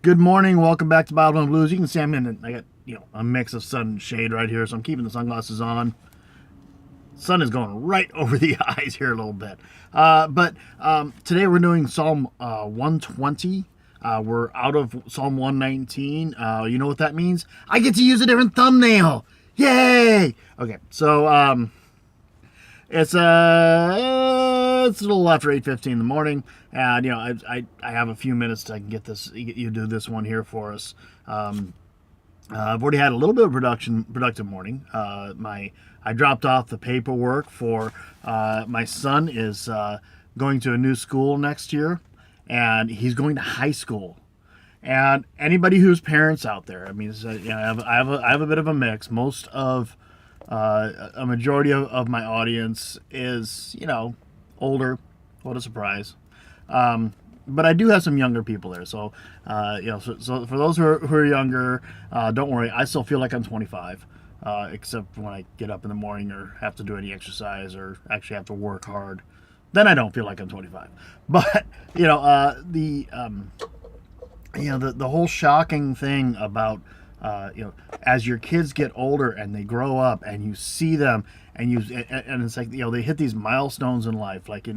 Good morning. Welcome back to Bottom Blues. You can see I got a mix of sun and shade right here, so I'm keeping the sunglasses on. Sun is going right over the eyes here a little bit. But today we're doing Psalm 120. We're out of Psalm 119. You know what that means? I get to use a different thumbnail. Yay! Okay, so it's a little after 8:15 in the morning, and I have a few minutes to get this. You do this one here for us. I've already had a little bit of productive morning. I dropped off the paperwork for my son is going to a new school next year, and he's going to high school. And anybody who's parents out there, I mean, I have a bit of a mix. Most of a majority of my audience is older. What a surprise! But I do have some younger people there. So so for those who are younger, don't worry. I still feel like I'm 25, except when I get up in the morning or have to do any exercise or actually have to work hard. Then I don't feel like I'm 25. But the whole shocking thing about as your kids get older and they grow up and you see them and it's like they hit these milestones in life, like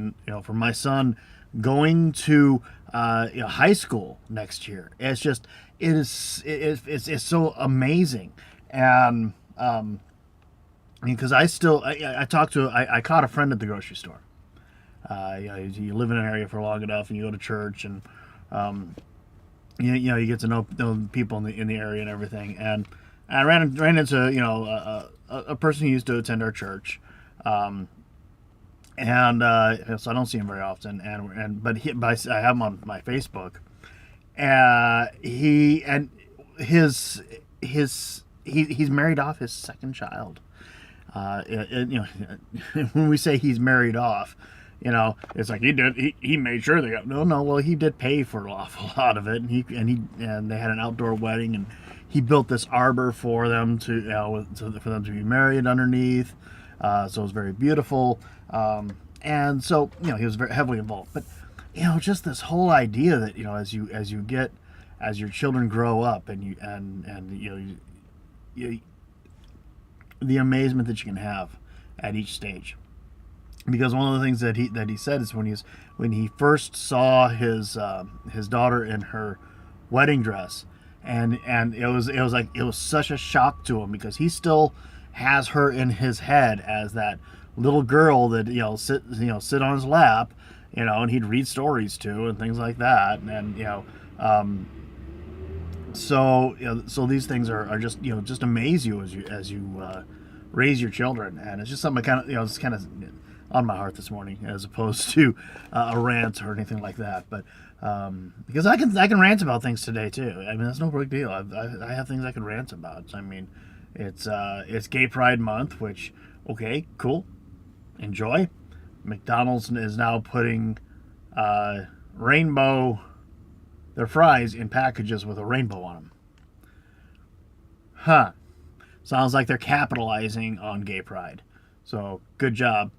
for my son going to high school next year. It's so amazing. And because I talked to I caught a friend at the grocery store. You live in an area for long enough and you go to church and you get to know people in the area and everything. And I ran into a person who used to attend our church, so I don't see him very often. But I have him on my Facebook. He's married off his second child. When we say he's married off, it's like he made sure they got no. Well, he did pay for an awful lot of it, and they had an outdoor wedding, and he built this arbor for them for them to be married underneath. So it was very beautiful, and so he was very heavily involved. But just this whole idea that as your children grow up and the amazement that you can have at each stage. Because one of the things that he said is when he first saw his daughter in her wedding dress, and it was such a shock to him because he still has her in his head as that little girl that sit on his lap, and he'd read stories to and things like that, so these things are just amaze you as you raise your children, and it's just something it's kind of on my heart this morning, as opposed to a rant or anything like that. But because I can rant about things today too. I mean, that's no big deal. I have things I can rant about. I mean, it's Gay Pride Month, which cool, enjoy. McDonald's is now putting their fries in packages with a rainbow on them. Huh. Sounds like they're capitalizing on Gay Pride. So good job.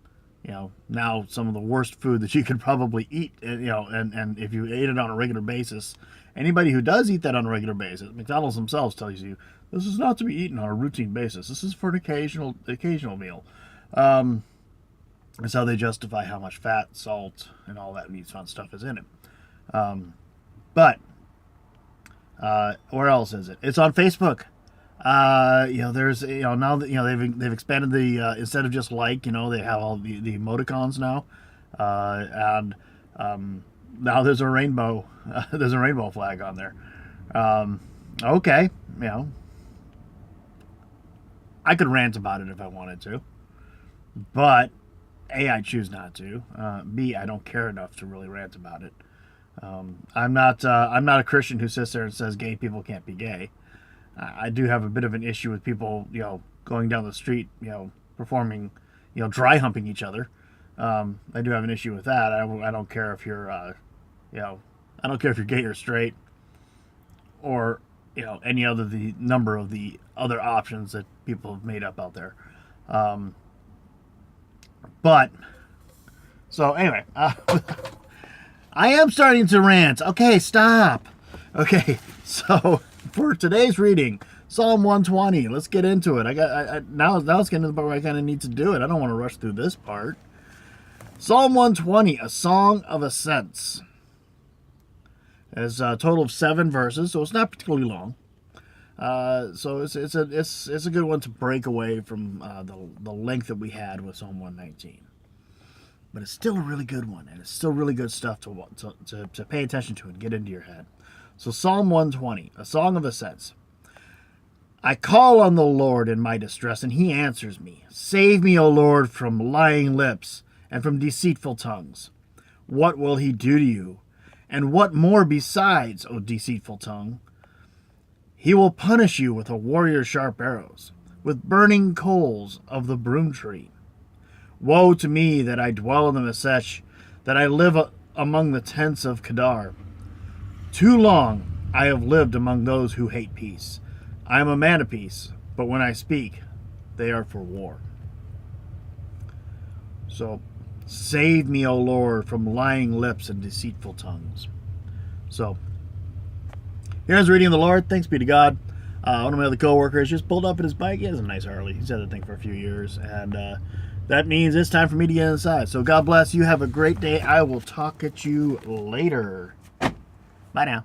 Now some of the worst food that you could probably eat, and if you ate it on a regular basis, anybody who does eat that on a regular basis, McDonald's themselves tells you this is not to be eaten on a routine basis. This is for an occasional meal. That's how they justify how much fat, salt, and all that fun stuff is in it. But where else is it? It's on Facebook. There's now that they've expanded the instead of just they have all the emoticons now, and now there's a rainbow flag on there. Okay, I could rant about it if I wanted to, but A, I choose not to. B, I don't care enough to really rant about it. I'm not a Christian who sits there and says gay people can't be gay. I do have a bit of an issue with people, going down the street, performing, dry humping each other. I do have an issue with that. I don't care if you're, I don't care if you're gay or straight, or any other the number of the other options that people have made up out there. But so anyway, I am starting to rant. Okay, stop. Okay, so for today's reading, Psalm 120. Let's get into it. Now it's getting to the part where I kind of need to do it. I don't want to rush through this part. Psalm 120, a song of ascents. It's a total of 7 verses, so it's not particularly long. So it's a good one to break away from the length that we had with Psalm 119. But it's still a really good one, and it's still really good stuff to pay attention to and get into your head. So Psalm 120, a song of ascents. I call on the Lord in my distress, and he answers me. Save me, O Lord, from lying lips and from deceitful tongues. What will he do to you? And what more besides, O deceitful tongue? He will punish you with a warrior's sharp arrows, with burning coals of the broom tree. Woe to me that I dwell in the Mesech, that I live among the tents of Kedar. Too long I have lived among those who hate peace. I am a man of peace, but when I speak, they are for war. So, save me, O Lord, from lying lips and deceitful tongues. So, here's reading of the Lord. Thanks be to God. One of my other coworkers just pulled up in his bike. He has a nice Harley. He's had that thing for a few years, and that means it's time for me to get inside. So God bless you. Have a great day. I will talk at you later. Bye now.